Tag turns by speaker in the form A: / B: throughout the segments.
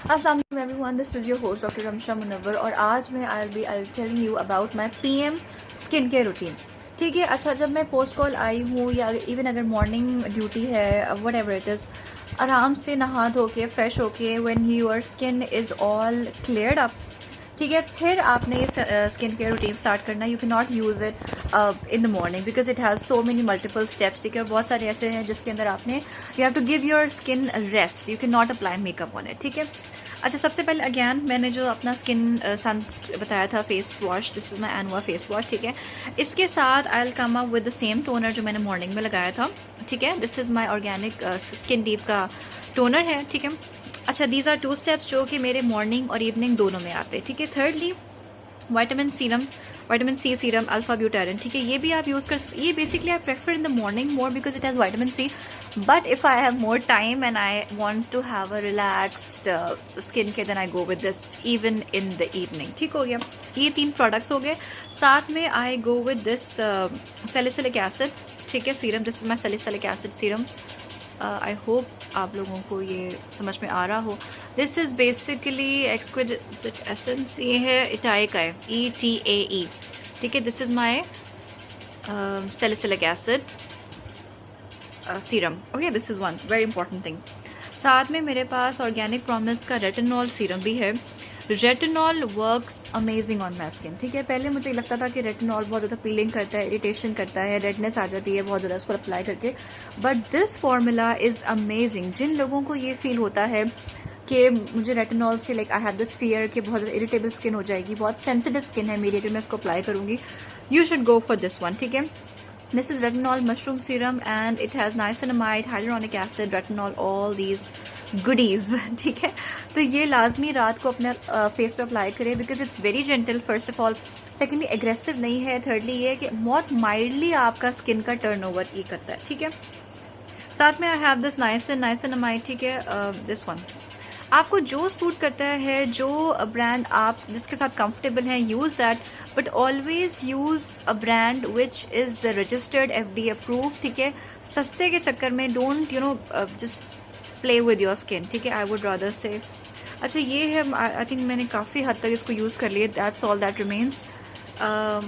A: अस्सलाम वालेकुम everyone, this is your host doctor Ramsha Munawwar और आज मैं I telling you about my PM skin care routine. ठीक है, अच्छा जब मैं पोस्ट कॉल आई हूँ या इवन अगर मॉर्निंग ड्यूटी है वट एवर इट इज़, आराम से नहा धो के फ्रेश होके when your skin is all cleared up, ठीक है, फिर आपने ये स्किन केयर रूटीन स्टार्ट करना। You can not use it in the morning because it has so many multiple steps. ठीक है, बहुत सारे ऐसे हैं जिसके अंदर आपने you have to give your skin rest, you can not apply makeup on it. ठीक है, अच्छा सबसे पहले अगैन मैंने जो अपना स्किन सन बताया था face wash, this is my एनवा फेस वॉश। ठीक है, इसके साथ I will come up with the same toner जो मैंने मॉर्निंग में लगाया था। ठीक है, this is my organic skin deep का टोनर है। ठीक है, अच्छा दीज आर 2 स्टेप्स जो कि मेरे मॉर्निंग और इवनिंग दोनों में आते हैं। ठीक है, thirdly vitamin C serum alpha arbutin. ठीक है, ये भी आप यूज़ कर, ये basically I prefer in the morning more because it has vitamin C, but if I have more time and I want to have a relaxed skin care then I go with this even in the evening. ठीक हो गया, ये 3 products हो गए। साथ में I go with this salicylic acid. ठीक है, serum, this is my salicylic acid serum. I hope आप लोगों को ये समझ में आ रहा हो। This is basically exquisite essence, ये है इटाई का है, ETAE। ठीक है, this is my salicylic acid serum. Okay, this is one very important thing. साथ में मेरे पास ऑर्गेनिक प्रॉमिस का रेटिनॉल सीरम भी है। Retinol works amazing on my skin. ठीक है, पहले मुझे लगता था कि रेटिनॉल बहुत ज़्यादा पीलिंग करता है, इरिटेशन करता है, रेडनेस आ जाती है बहुत ज़्यादा उसको अप्लाई करके, but this formula is amazing. जिन लोगों को ये फील होता है कि मुझे रेटिनॉल से like I have this fear कि बहुत ज़्यादा इरिटेबल स्किन हो जाएगी, बहुत सेंसिटिव स्किन है मेरी अगर मैं इसको अप्लाई करूँगी, you should go for this one. ठीक है, this is retinol mushroom serum and it has niacinamide, hyaluronic acid, retinol, all these goodies। ठीक है, तो ये लाजमी रात को अपने फेस पे अप्लाई करें because it's very gentle first of all, secondly aggressive नहीं है, थर्डली ये कि बहुत माइल्डली आपका स्किन का टर्नओवर ये करता है। ठीक है, साथ में आई हैव दिस नाइसिनामाइड। ठीक है, दिस वन आपको जो सूट करता है, जो ब्रांड आप जिसके साथ कंफर्टेबल हैं, use that, but always use a brand which is registered FDA approve. ठीक है, सस्ते के चक्कर में don't just play with your skin. ठीक है, आई वुड रादर से। अच्छा ये है, आई थिंक मैंने काफ़ी हद तक इसको यूज़ कर लिया, that's all that remains. I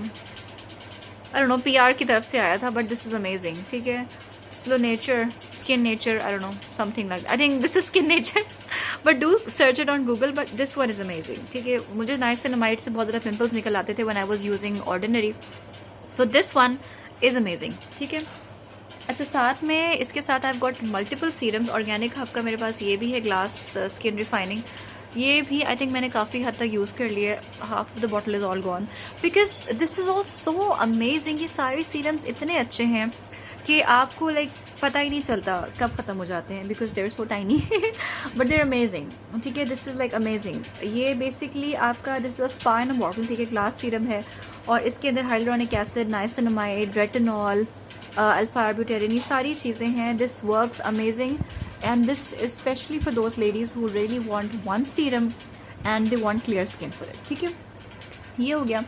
A: don't no, PR की तरफ से आया था, बट दिस इज़ अमेजिंग। ठीक है, slow nature skin nature, I don't no, something like, I think this is skin nature, but do search it on Google, but this one is amazing. ठीक है, मुझे नाइसिनामाइड से बहुत ज़्यादा pimples निकल आते थे when I was using ordinary, so this one is amazing. ठीक है, अच्छा साथ में इसके साथ आई have got multiple serums. Organic hub का मेरे पास ये भी है, ग्लास स्किन रिफाइनिंग, ये भी आई थिंक मैंने काफ़ी हद तक यूज़ कर लिया, half of the bottle is all gone because this is all so amazing. ये सारे सीरम्स इतने अच्छे हैं कि आपको लाइक पता ही नहीं चलता कब ख़त्म हो जाते हैं because there so tiny, but there amazing. ठीक है, दिस इज़ लाइक अमेजिंग। ये बेसिकली आपका this is a spa in a bottle. ठीक है, ग्लास सीरम है और इसके अंदर hyaluronic acid, niacinamide, retinol, alpha Buterin, ये सारी चीज़ें हैं। This works amazing and this is specially for those ladies who really want one serum and they want clear skin for it. ठीक है, ये हो गया।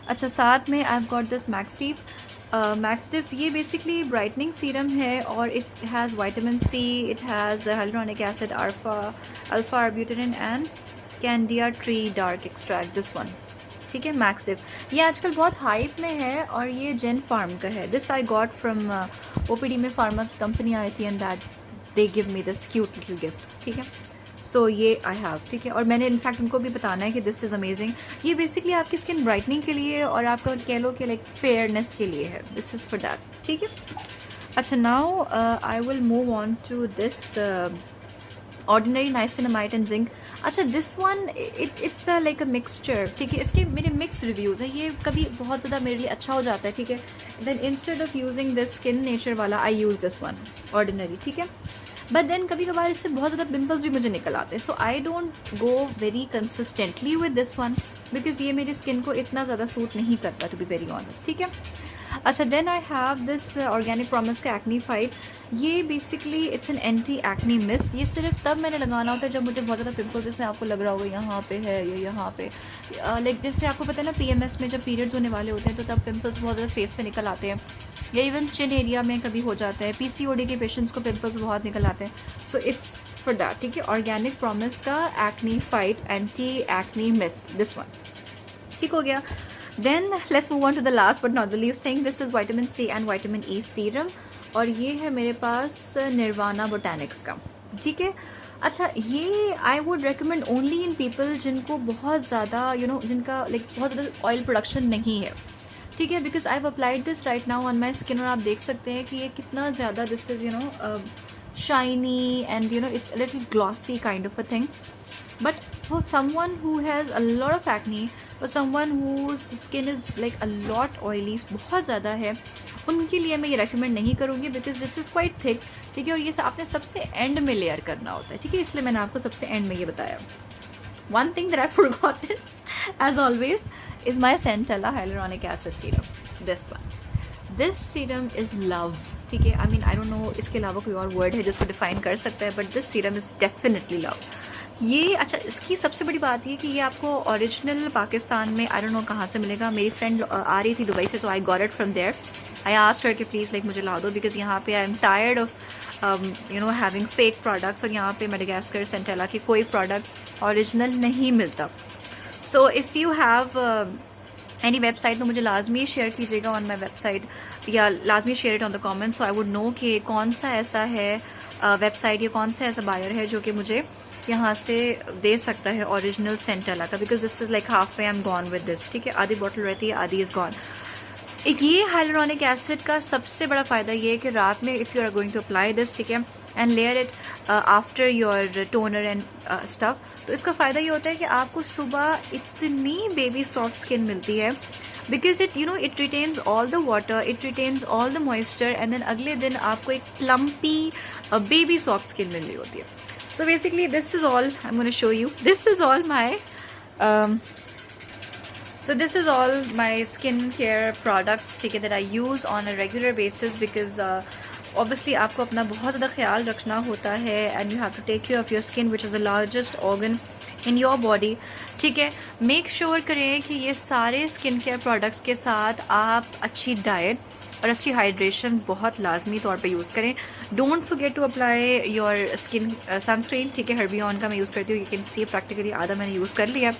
A: अच्छा साथ में आई हैव गॉट दिस मैक्सटिफ, ये बेसिकली ब्राइटनिंग सीरम है और it has vitamin C, it has hyaluronic acid, alpha arbutin and candia tree dark extract, this one. ठीक है, मैक्सटिव ये आजकल बहुत हाइप में है और ये जेन फार्म का है। This I got from OPD में फार्मा कंपनी आई थी and that they give me this cute little gift. ठीक है, सो ये आई हैव। ठीक है, और मैंने इनफैक्ट उनको भी बताना है कि दिस इज़ अमेजिंग। ये बेसिकली आपकी स्किन ब्राइटनिंग के लिए और आपका कह लो कि लाइक फेयरनेस के लिए है, दिस इज़ फॉर दैट। ठीक है, अच्छा now I will move on to this Ordinary niacinamide and zinc. अच्छा this one it's like a mixture. ठीक है, इसके मेरे मिक्स रिव्यूज़ है, ये कभी बहुत ज़्यादा मेरे लिए अच्छा हो जाता है। ठीक है, then instead of using this skin nature वाला I use this one ordinary. ठीक है, बट देन कभी कभार इससे बहुत ज़्यादा पिंपल्स भी मुझे निकल आते हैं, so I don't go very consistently with this one because ये मेरी स्किन को इतना ज़्यादा सूट नहीं करता, टू बी वेरी ऑनेस्ट। ठीक है, अच्छा then I have this organic promise का एक्नी फाइट। ये basically it's an anti acne mist. ये सिर्फ तब मैंने लगाना होता है जब मुझे बहुत ज़्यादा पिंपल्स, जैसे आपको लग रहा होगा यहाँ पे है या यहाँ पे, लाइक जैसे आपको पता है ना PMS में जब पीरियड्स होने वाले होते हैं तो तब पिंपल्स बहुत ज़्यादा फेस पे निकल आते हैं, या इवन चिन एरिया में कभी हो जाता है। PCOD के पेशेंट्स को पिंपल्स बहुत निकल आते हैं, सो इट्स फॉर दैट, ठीक है। ऑर्गेनिक प्रॉमिस का acne fight anti acne mist, this one, ठीक हो गया। Then let's move on to the last but not the least thing, this is vitamin C and vitamin E serum, और ये है मेरे पास निर्वाणा बोटैनिक्स का, ठीक है। अच्छा, ये I would recommend only in people जिनको बहुत ज़्यादा जिनका लाइक बहुत ज़्यादा ऑयल प्रोडक्शन नहीं है, ठीक है, because I have applied this right now on my skin, और आप देख सकते हैं कि ये कितना ज़्यादा this is shiny and it's a little glossy kind of a thing. But for someone who has a lot of acne, or someone whose skin is like a lot oily, बहुत ज़्यादा है, उनके लिए मैं ये रेकमेंड नहीं करूँगी because this is quite thick, ठीक है, और ये आपने सबसे एंड में लेयर करना होता है, ठीक है, इसलिए मैंने आपको सबसे एंड में ये बताया. One thing that I forgotten as always is my centella hyaluronic acid serum. This serum is love, ठीक है. I mean I don't know इसके अलावा कोई और वर्ड है जिसको डिफाइन कर सकता है, but this serum is definitely love. ये अच्छा, इसकी सबसे बड़ी बात ये कि ये आपको ओरिजिनल पाकिस्तान में आई डोंट नो कहाँ से मिलेगा. मेरी फ्रेंड आ रही थी दुबई से, तो I got it from there. I asked her कि प्लीज़ लाइक मुझे ला दो, बिकॉज यहाँ पे I am tired of having fake products, और यहाँ पे मेडागास्कर सेंटेला की कोई प्रोडक्ट ओरिजिनल नहीं मिलता. So if you have any website तो मुझे लाजमी शेयर कीजिएगा ऑन माई वेबसाइट, या लाजमी share it on the comment, so I would know कि कौन सा ऐसा है वेबसाइट या कौन सा ऐसा बायर है जो कि मुझे यहाँ से दे सकता है ओरिजिनल सेंटेला का, because this is like half way I am gone with this, ठीक है. आधी बॉटल रहती है, आधी इज़ गॉन. ये हाइलुरोनिक एसिड का सबसे बड़ा फ़ायदा ये है कि रात में if you are going to apply this, ठीक है, and layer it after your toner and stuff, तो इसका फ़ायदा ये होता है कि आपको सुबह इतनी बेबी सॉफ्ट स्किन मिलती है, because it it retains all the water, it retains all the moisture, and then अगले दिन आपको एक प्लम्पी बेबी सॉफ्ट स्किन मिल रही होती है. So basically this is all I'm going to show you. This is all my skincare products, ठीक है, that I use on a regular basis, because obviously आपको अपना बहुत ज़्यादा ख्याल रखना होता है, and you have to take care of your skin, which is the largest organ in your body, ठीक है. मेक श्योर करें कि ये सारे स्किन केयर प्रोडक्ट्स के साथ आप अच्छी डाइट और अच्छी हाइड्रेशन बहुत लाजमी तौर पे यूज़ करें. Don't forget to apply your skin sunscreen, ठीक है. हर्बियन का मैं यूज़ करती हूँ, यू कैन सी प्रैक्टिकली आधा मैंने यूज़ कर लिया.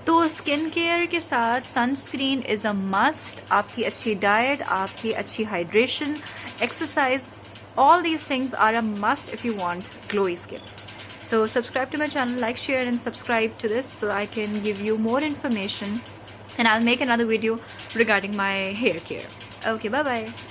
A: तो स्किन केयर के साथ सनस्क्रीन इज़ अ मस्ट. आपकी अच्छी डाइट, आपकी अच्छी hydration, exercise, all these things are a must if you want glowy skin. So subscribe to my channel, like, share and subscribe to this so I can give you more information, and I'll make another video regarding my hair care. Okay, bye bye.